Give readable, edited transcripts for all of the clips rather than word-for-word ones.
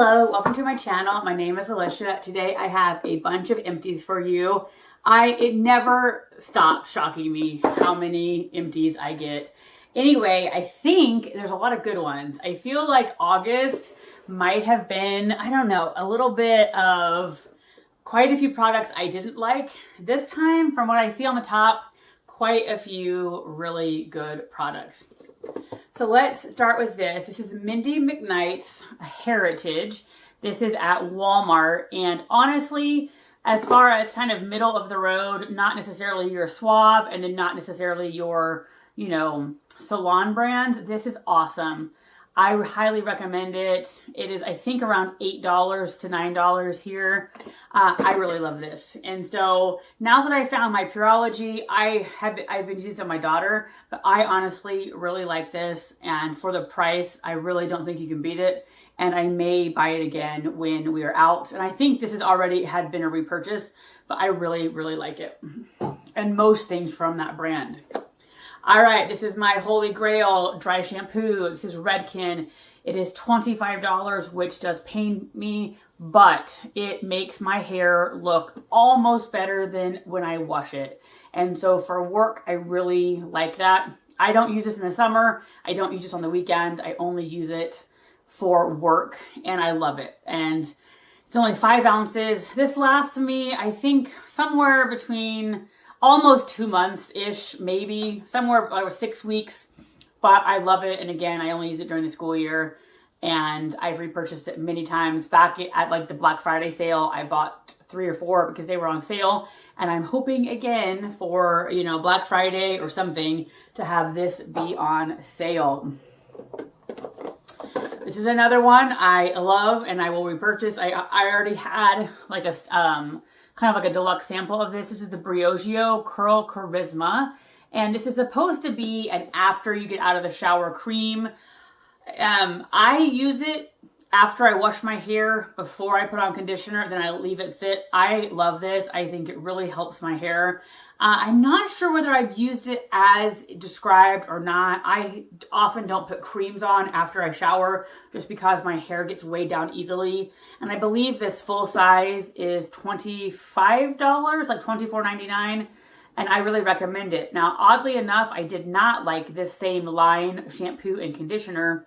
Hello, welcome to my channel. My name is Alicia. Today I have a bunch of empties for you. It never stops shocking me how many empties I get. Anyway, I think there's a lot of good ones. I feel like August might have been, I don't know, a little bit of quite a few products I didn't like. This time, from what I see on the top, quite a few really good products. So let's start with this. This is Mindy McKnight's Heritage. This is at Walmart. And honestly, as far as kind of middle of the road, not necessarily your Suave and then not necessarily your, salon brand, this is awesome. I highly recommend it. It is, I think, around $8 to $9 here. I really love this. And so now that I found my Pureology, I've been using this on my daughter, but I honestly really like this. And for the price, I really don't think you can beat it. And I may buy it again when we are out. And I think this has already had been a repurchase, but I really, really like it. And most things from that brand. All right, this is my Holy Grail dry shampoo. This is Redken. It is $25, which does pain me, but it makes my hair look almost better than when I wash it. And so for work, I really like that. I don't use this in the summer. I don't use this on the weekend. I only use it for work, and I love it. And it's only 5 ounces. This lasts me, I think, somewhere between almost 2 months-ish, maybe somewhere like 6 weeks, but I love it. And again, I only use it during the school year, and I've repurchased it many times. Back at like the Black Friday sale, I bought 3 or 4 because they were on sale, and I'm hoping again for, Black Friday or something to have this be on sale. This is another one I love and I will repurchase. I already had like a, kind of like a deluxe sample of this. This is the Briogeo Curl Charisma. And this is supposed to be an after you get out of the shower cream. I use it after I wash my hair, before I put on conditioner, then I leave it sit. I love this. I think it really helps my hair. I'm not sure whether I've used it as described or not. I often don't put creams on after I shower just because my hair gets weighed down easily. And I believe this full size is $25, like $24.99. And I really recommend it. Now, oddly enough, I did not like this same line shampoo and conditioner,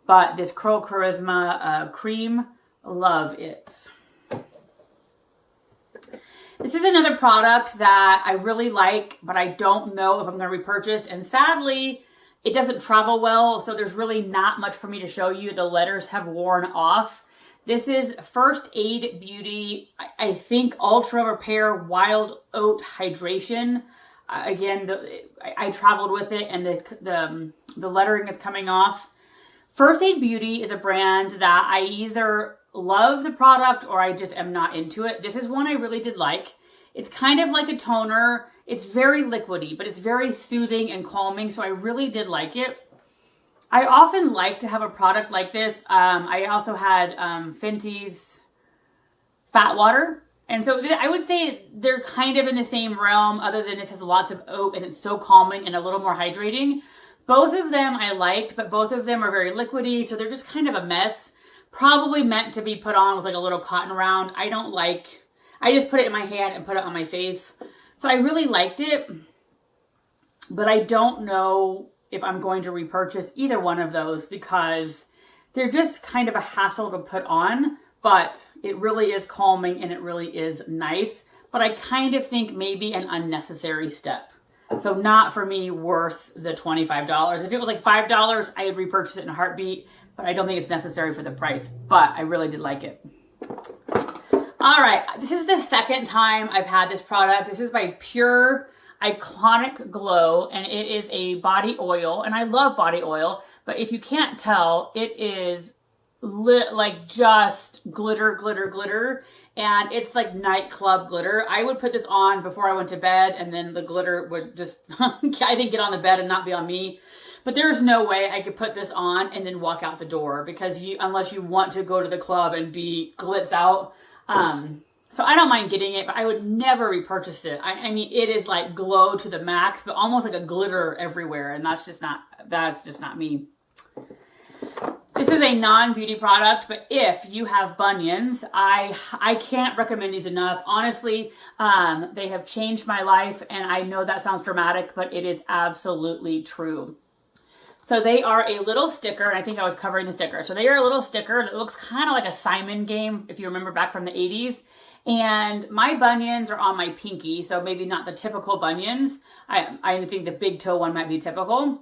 but this Curl Charisma cream, love it. This is another product that I really like, but I don't know if I'm going to repurchase. And sadly, it doesn't travel well, so there's really not much for me to show you. The letters have worn off. This is First Aid Beauty, I think, Ultra Repair Wild Oat Hydration. Again, I traveled with it, and the lettering is coming off. First Aid Beauty is a brand that I either love the product or I just am not into it. This is one I really did like. It's kind of like a toner. It's very liquidy, but it's very soothing and calming, so I really did like it. I often like to have a product like this. I also had Fenty's Fat Water. And so I would say they're kind of in the same realm, other than this has lots of oat and it's so calming and a little more hydrating. Both of them I liked, but both of them are very liquidy, so they're just kind of a mess. Probably meant to be put on with like a little cotton round. I just put it in my hand and put it on my face. So I really liked it, but I don't know if I'm going to repurchase either one of those because they're just kind of a hassle to put on, but it really is calming and it really is nice. But I kind of think maybe an unnecessary step. So not for me worth the $25. If it was like $5, I would repurchase it in a heartbeat, but I don't think it's necessary for the price, but I really did like it. All right, this is the second time I've had this product. This is by Pure Iconic Glow, and it is a body oil, and I love body oil, but if you can't tell, it is like just glitter, glitter, glitter, and it's like nightclub glitter. I would put this on before I went to bed, and then the glitter would just, I think, get on the bed and not be on me. But there's no way I could put this on and then walk out the door because unless you want to go to the club and be glitz out. So I don't mind getting it, but I would never repurchase it. I mean, it is like glow to the max, but almost like a glitter everywhere. And that's just not me. This is a non-beauty product, but if you have bunions, I can't recommend these enough. Honestly, they have changed my life, and I know that sounds dramatic, but it is absolutely true. So they are a little sticker, and I think I was covering the sticker. So they are a little sticker that looks kind of like a Simon game, if you remember back from the 80s. And my bunions are on my pinky, so maybe not the typical bunions. I think the big toe one might be typical.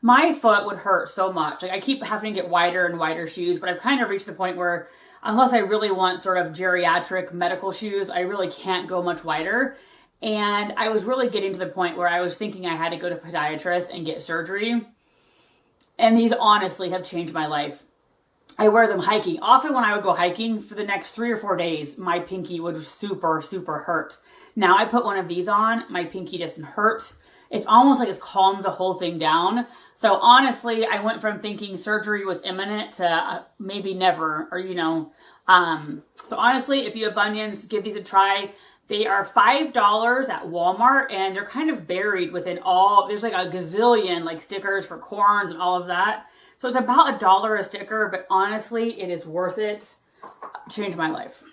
My foot would hurt so much. Like I keep having to get wider and wider shoes, but I've kind of reached the point where unless I really want sort of geriatric medical shoes, I really can't go much wider. And I was really getting to the point where I was thinking I had to go to a podiatrist and get surgery. And these honestly have changed my life. I wear them hiking. Often when I would go hiking for the next 3 or 4 days, my pinky would super, super hurt. Now I put one of these on, my pinky doesn't hurt. It's almost like it's calmed the whole thing down. So honestly, I went from thinking surgery was imminent to maybe never, or so honestly, if you have bunions, give these a try. They are $5 at Walmart, and they're kind of buried within there's like a gazillion like stickers for corns and all of that. So it's about $1 a sticker, but honestly, it is worth it. Changed my life.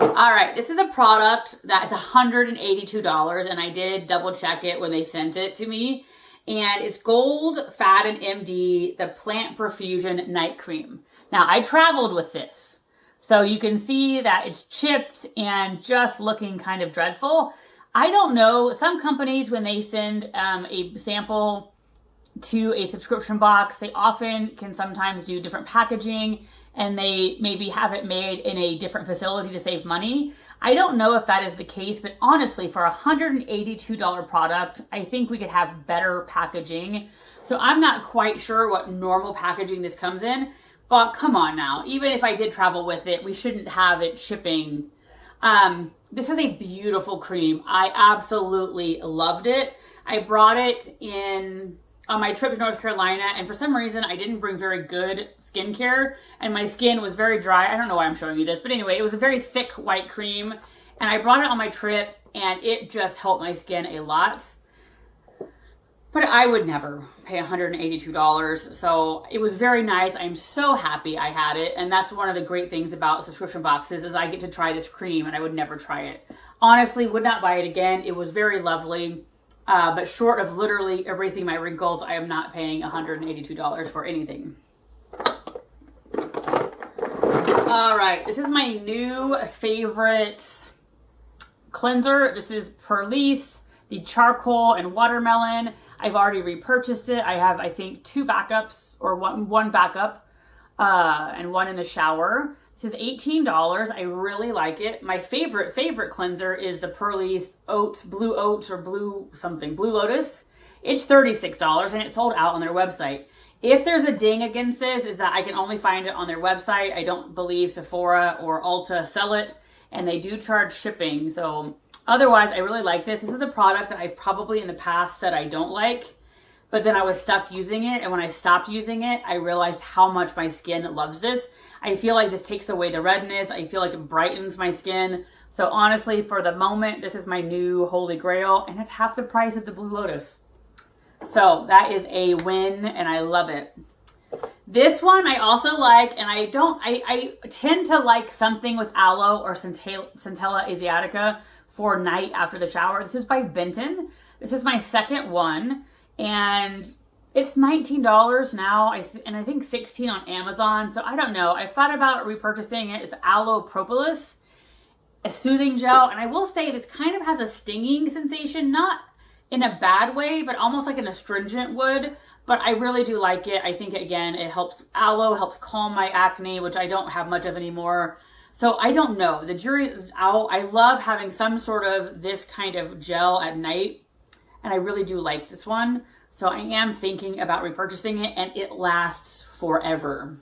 All right, this is a product that is $182, and I did double check it when they sent it to me. And it's Gold Fat and MD, the Plant Profusion Night Cream. Now, I traveled with this, so you can see that it's chipped and just looking kind of dreadful. I don't know, some companies, when they send a sample to a subscription box, they often can sometimes do different packaging, and they maybe have it made in a different facility to save money. I don't know if that is the case, but honestly, for a $182 product, I think we could have better packaging. So I'm not quite sure what normal packaging this comes in, but come on now. Even if I did travel with it, we shouldn't have it shipping. This is a beautiful cream. I absolutely loved it. I brought it on my trip to North Carolina, and for some reason I didn't bring very good skincare, and my skin was very dry. I don't know why I'm showing you this, but anyway, it was a very thick white cream, and I brought it on my trip, and it just helped my skin a lot. But I would never pay $182, so it was very nice. I'm so happy I had it, and that's one of the great things about subscription boxes is I get to try this cream, and I would never try it. Honestly, would not buy it again. It was very lovely. But short of literally erasing my wrinkles, I am not paying $182 for anything. All right, this is my new favorite cleanser. This is Perlice, the charcoal and watermelon. I've already repurchased it. I have, I think, 2 backups, or one backup, and one in the shower. This is $18. I really like it. My favorite cleanser is the Perlice Blue Oats or Blue Lotus. It's $36, and it's sold out on their website. If there's a ding against this, is that I can only find it on their website. I don't believe Sephora or Ulta sell it, and they do charge shipping. So otherwise, I really like this. This is a product that I probably in the past said I don't like, but then I was stuck using it, and when I stopped using it, I realized how much my skin loves this. I feel like this takes away the redness. I feel like it brightens my skin. So honestly, for the moment, this is my new holy grail, and it's half the price of the Blue Lotus. So that is a win, and I love it. This one I also like, and I tend to like something with aloe or Centella Asiatica for night after the shower. This is by Benton. This is my second one, and it's $19 now, and I think $16 on Amazon. So I don't know. I've thought about repurchasing it. It's aloe propolis, a soothing gel. And I will say this kind of has a stinging sensation, not in a bad way, but almost like an astringent would. But I really do like it. I think, again, it helps. Aloe helps calm my acne, which I don't have much of anymore. So I don't know. The jury is out. I love having some sort of this kind of gel at night, and I really do like this one. So I am thinking about repurchasing it, and it lasts forever.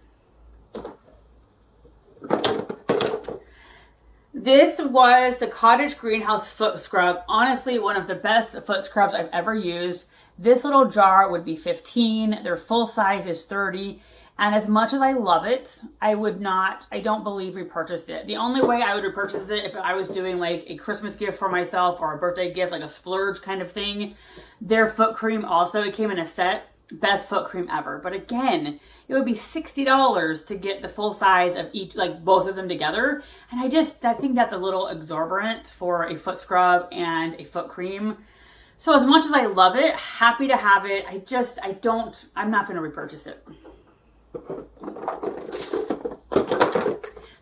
This was the Cottage Greenhouse Foot Scrub. Honestly, one of the best foot scrubs I've ever used. This little jar would be $15. Their full size is $30. And as much as I love it, I don't believe repurchased it. The only way I would repurchase it if I was doing like a Christmas gift for myself or a birthday gift, like a splurge kind of thing. Their foot cream also, it came in a set. best foot cream ever. But again, it would be $60 to get the full size of each, like both of them together. And I think that's a little exorbitant for a foot scrub and a foot cream. So as much as I love it, happy to have it, I'm not going to repurchase it.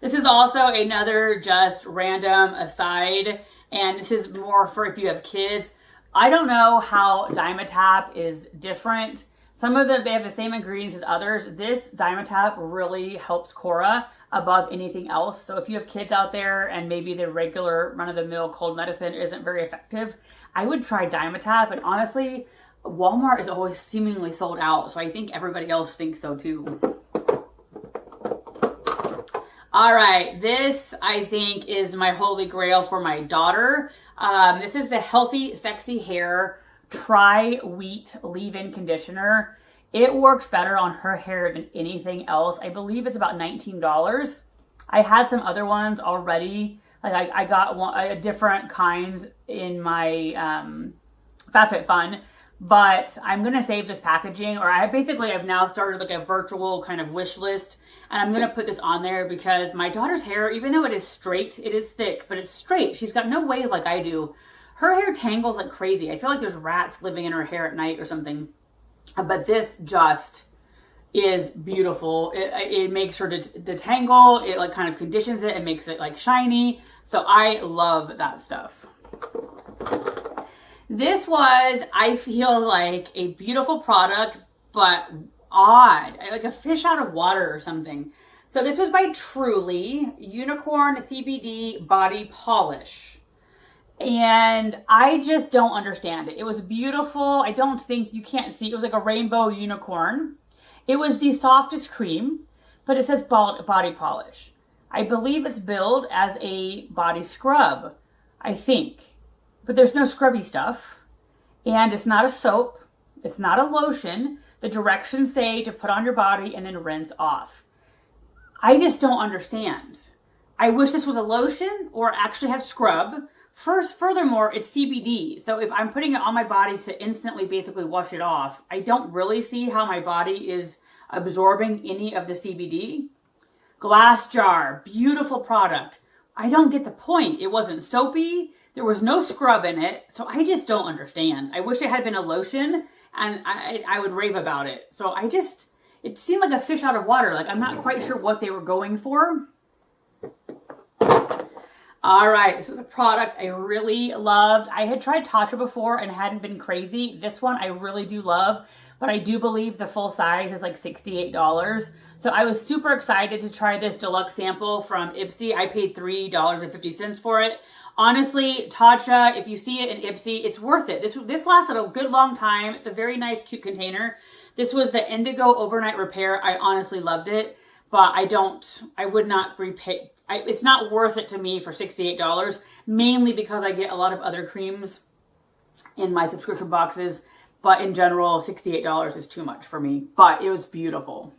This is also another just random aside, and this is more for if you have kids. I don't know how Dimetapp is different. Some of them, they have the same ingredients as others. This Dimetapp really helps Cora above anything else. So if you have kids out there and maybe the regular run-of-the-mill cold medicine isn't very effective, I would try Dimetapp. And honestly, Walmart is always seemingly sold out. So I think everybody else thinks so too. All right, this I think is my holy grail for my daughter. This is the Healthy Sexy Hair Tri-Wheat Leave-In Conditioner. It works better on her hair than anything else. I believe it's about $19. I had some other ones already. Like I got different kinds in my FabFitFun, but I'm gonna save this packaging, or I've now started like a virtual kind of wish list. And I'm going to put this on there because my daughter's hair, even though it is straight, it is thick, but it's straight. She's got no wave like I do. Her hair tangles like crazy. I feel like there's rats living in her hair at night or something. But this just is beautiful. It makes her detangle. It like kind of conditions it and makes it like shiny. So I love that stuff. This was, I feel like, a beautiful product, but odd, like a fish out of water or something. So this was by Truly Unicorn CBD Body Polish, and I just don't understand it. It was beautiful. I don't think you can't see. It was like a rainbow unicorn. It was the softest cream, but it says body polish. I believe it's billed as a body scrub, I think, but there's no scrubby stuff, and it's not a soap. It's not a lotion. The directions say to put on your body and then rinse off. I just don't understand. I wish this was a lotion or actually had scrub. Furthermore, it's CBD. So if I'm putting it on my body to instantly basically wash it off, I don't really see how my body is absorbing any of the CBD. Glass jar, beautiful product. I don't get the point. It wasn't soapy. There was no scrub in it. So I just don't understand. I wish it had been a lotion, and I would rave about it. So it seemed like a fish out of water. Like I'm not quite sure what they were going for. All right, this is a product I really loved. I had tried Tatcha before and hadn't been crazy. This one I really do love, but I do believe the full size is like $68. So I was super excited to try this deluxe sample from Ipsy. I paid $3.50 for it. Honestly, Tatcha, if you see it in Ipsy, it's worth it. This lasted a good long time. It's a very nice, cute container. This was the Indigo Overnight Repair. I honestly loved it, but I would not repay. It's not worth it to me for $68, mainly because I get a lot of other creams in my subscription boxes, but in general, $68 is too much for me, but it was beautiful.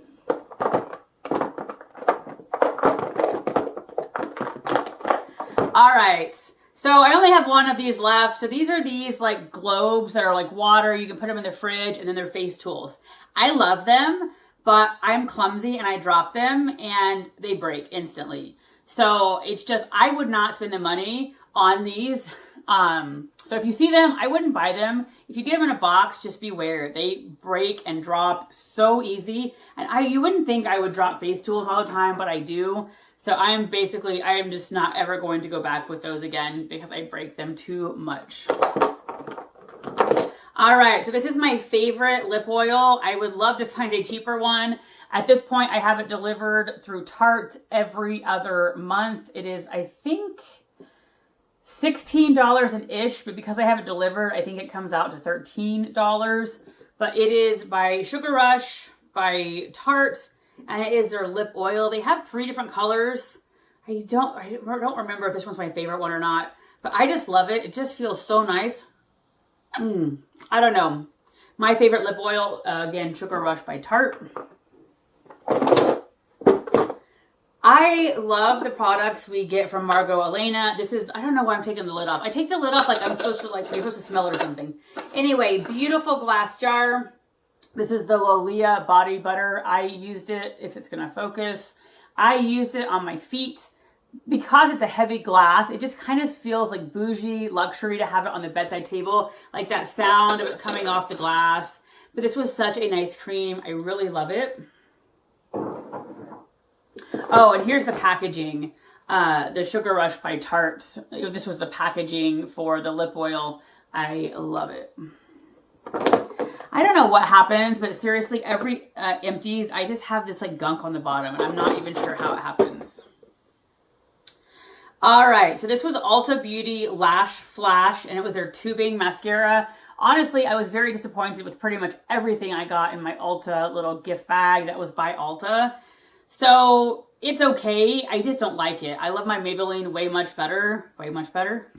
All right, so I only have one of these left. So these are these like globes that are like water. You can put them in the fridge, and then they're face tools. I love them, but I'm clumsy and I drop them and they break instantly. So it's just, I would not spend the money on these. So if you see them, I wouldn't buy them. If you get them in a box, just beware. They break and drop so easy. And you wouldn't think I would drop face tools all the time, but I do. So I am just not ever going to go back with those again because I break them too much. All right, so this is my favorite lip oil. I would love to find a cheaper one. At this point, I have it delivered through Tarte every other month. It is, I think, $16-ish, but because I have it delivered, I think it comes out to $13. But it is by Sugar Rush, by Tarte, and it is their lip oil. They have 3 different colors. I don't remember if this one's my favorite one or not, but I just love it. It just feels so nice. I don't know. My favorite lip oil, again, Sugar Rush by Tarte. I love the products we get from Margot Elena. This is, I don't know why I'm taking the lid off. I take the lid off like I'm supposed to, like, you're supposed to smell it or something. Anyway, beautiful glass jar. This is the Lolia Body Butter. I used it, if it's gonna focus, I used it on my feet. Because it's a heavy glass, it just kind of feels like bougie luxury to have it on the bedside table. Like that sound of it coming off the glass. But this was such a nice cream. I really love it. Oh, and here's the packaging. The Sugar Rush by Tarte. This was the packaging for the lip oil. I love it. I don't know what happens, but seriously, every Empties, I just have this like gunk on the bottom, and I'm not even sure how it happens. All right, so this was Ulta Beauty Lash Flash, and it was their tubing mascara. Honestly, I was very disappointed with pretty much everything I got in my Ulta little gift bag that was by Ulta. So it's okay. I just don't like it. I love my Maybelline way much better. Way much better.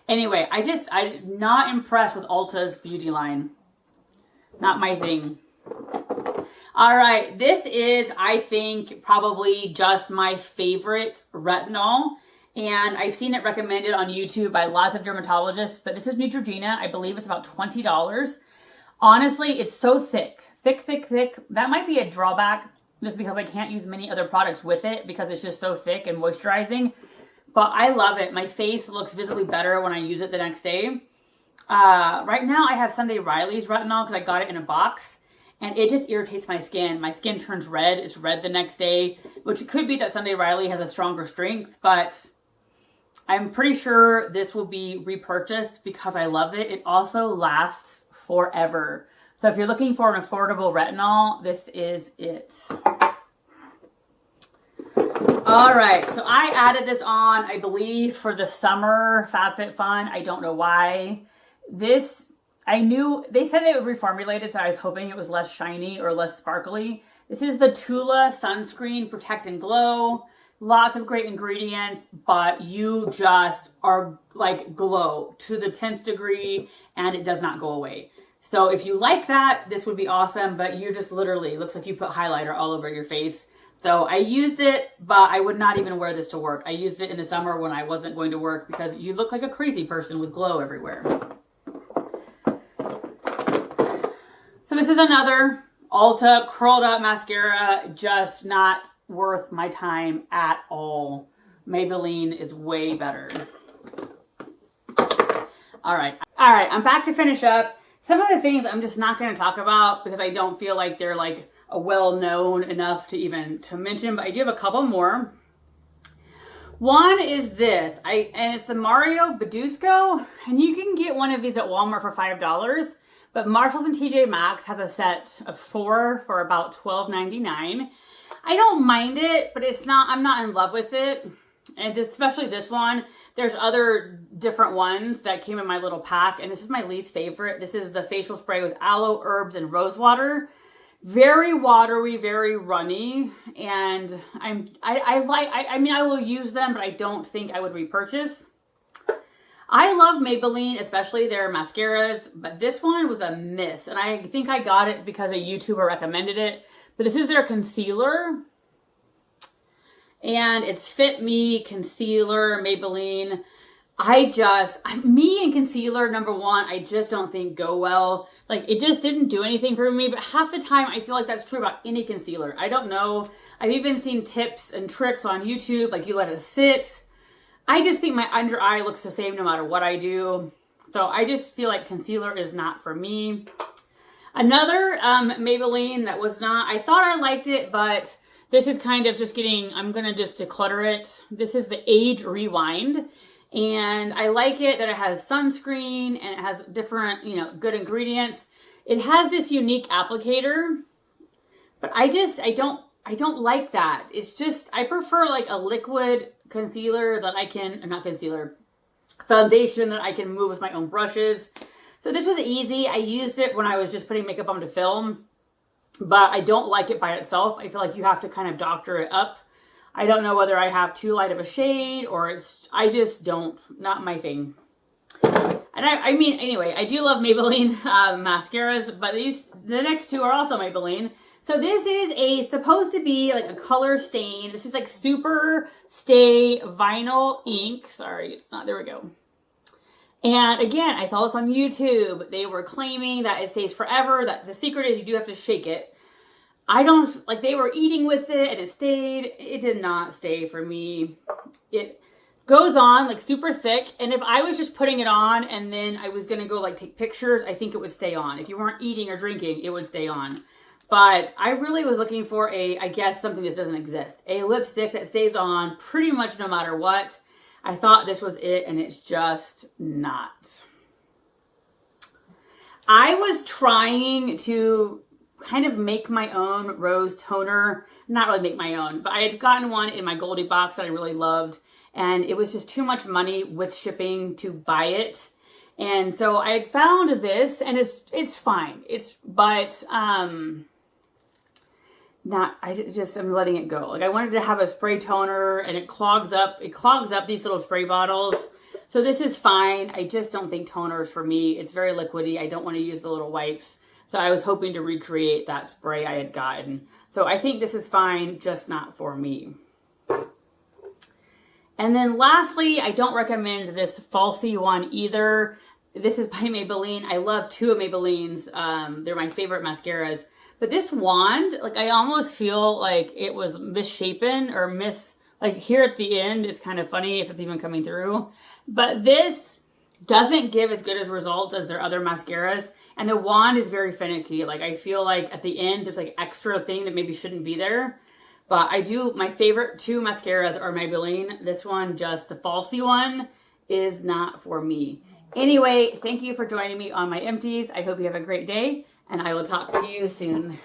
Anyway, I'm not impressed with Ulta's beauty line. Not my thing. All right, this is, I think, probably just my favorite retinol. And I've seen it recommended on YouTube by lots of dermatologists, but this is Neutrogena. I believe it's about $20. Honestly, it's so thick. Thick, thick, thick. That might be a drawback just because I can't use many other products with it because it's just so thick and moisturizing. But I love it. My face looks visibly better when I use it the next day. Right now, I have Sunday Riley's retinol because I got it in a box. And it just irritates my skin. My skin turns red. It's red the next day, which could be that Sunday Riley has a stronger strength, but I'm pretty sure this will be repurchased because I love it. It also lasts forever. So if you're looking for an affordable retinol, this is it. All right, so I added this on, I believe, for the summer FabFitFun. I don't know why. This, I knew, they said they would reformulate it, so I was hoping it was less shiny or less sparkly. This is the Tula Sunscreen Protect and Glow. Lots of great ingredients, but you just are like glow to the 10th degree and it does not go away. So if you like that, this would be awesome, but you just literally, looks like you put highlighter all over your face. So I used it, but I would not even wear this to work. I used it in the summer when I wasn't going to work because you look like a crazy person with glow everywhere. So this is another Ulta Curled Up Mascara, just not worth my time at all. Maybelline is way better. All right, I'm back to finish up. Some of the things I'm just not going to talk about because I don't feel like they're like a well-known enough to even to mention, but I do have a couple more. One is this, and it's the Mario Badusco, and you can get one of these at Walmart for $5. But Marshalls and TJ Maxx has a set of 4 for about $12.99. I don't mind it, but it's not, I'm not in love with it. And especially this one. There's other different ones that came in my little pack, and this is my least favorite. This is the facial spray with aloe, herbs, and rose water. Very watery, very runny, and I mean, I will use them, but I don't think I would repurchase. I love Maybelline, especially their mascaras, but this one was a miss, and I think I got it because a YouTuber recommended it. But this is their concealer, and it's Fit Me Concealer Maybelline. Me and concealer, number one, I just don't think go well. Like, it just didn't do anything for me, but half the time I feel like that's true about any concealer. I don't know. I've even seen tips and tricks on YouTube, like you let it sit. I just think my under eye looks the same no matter what I do. So I just feel like concealer is not for me. Another Maybelline that was not, I thought I liked it, but this is kind of just getting, I'm going to just declutter it. This is the Age Rewind. And I like it that it has sunscreen and it has different, good ingredients. It has this unique applicator, but I don't like that. It's just, I prefer like a liquid concealer that I can, not concealer, foundation that I can move with my own brushes. So this was easy. I used it when I was just putting makeup on to film, but I don't like it by itself. I feel like you have to kind of doctor it up. I don't know whether I have too light of a shade or I just don't, not my thing. And I mean, anyway, I do love Maybelline mascaras, but the next two are also Maybelline. So this is supposed to be like a color stain. This is like Super Stay Vinyl Ink. Sorry, it's not, there we go. And again, I saw this on YouTube. They were claiming that it stays forever, that the secret is you do have to shake it. I don't, like, they were eating with it and it stayed. It did not stay for me. It goes on like super thick, and if I was just putting it on and then I was gonna go like take pictures, I think it would stay on. If you weren't eating or drinking, it would stay on. But I really was looking for I guess something that doesn't exist. A lipstick that stays on pretty much no matter what. I thought this was it, and it's just not. I was trying to kind of make my own rose toner. Not really make my own, but I had gotten one in my Goldie box that I really loved. And it was just too much money with shipping to buy it. And so I had found this, and it's fine. I'm letting it go. Like, I wanted to have a spray toner, and it clogs up these little spray bottles. So this is fine. I just don't think toner is for me. It's very liquidy. I don't want to use the little wipes. So I was hoping to recreate that spray I had gotten. So I think this is fine, just not for me. And then lastly, I don't recommend this falsy one either. This is by Maybelline. I love two of Maybelline's. They're my favorite mascaras. But this wand, like, I almost feel like it was misshapen or like here at the end, it's kind of funny if it's even coming through. But this doesn't give as good as results as their other mascaras. And the wand is very finicky. Like, I feel like at the end, there's like extra thing that maybe shouldn't be there. But my favorite two mascaras are Maybelline. This one, just the falsy one, is not for me. Anyway, thank you for joining me on my empties. I hope you have a great day, and I will talk to you soon.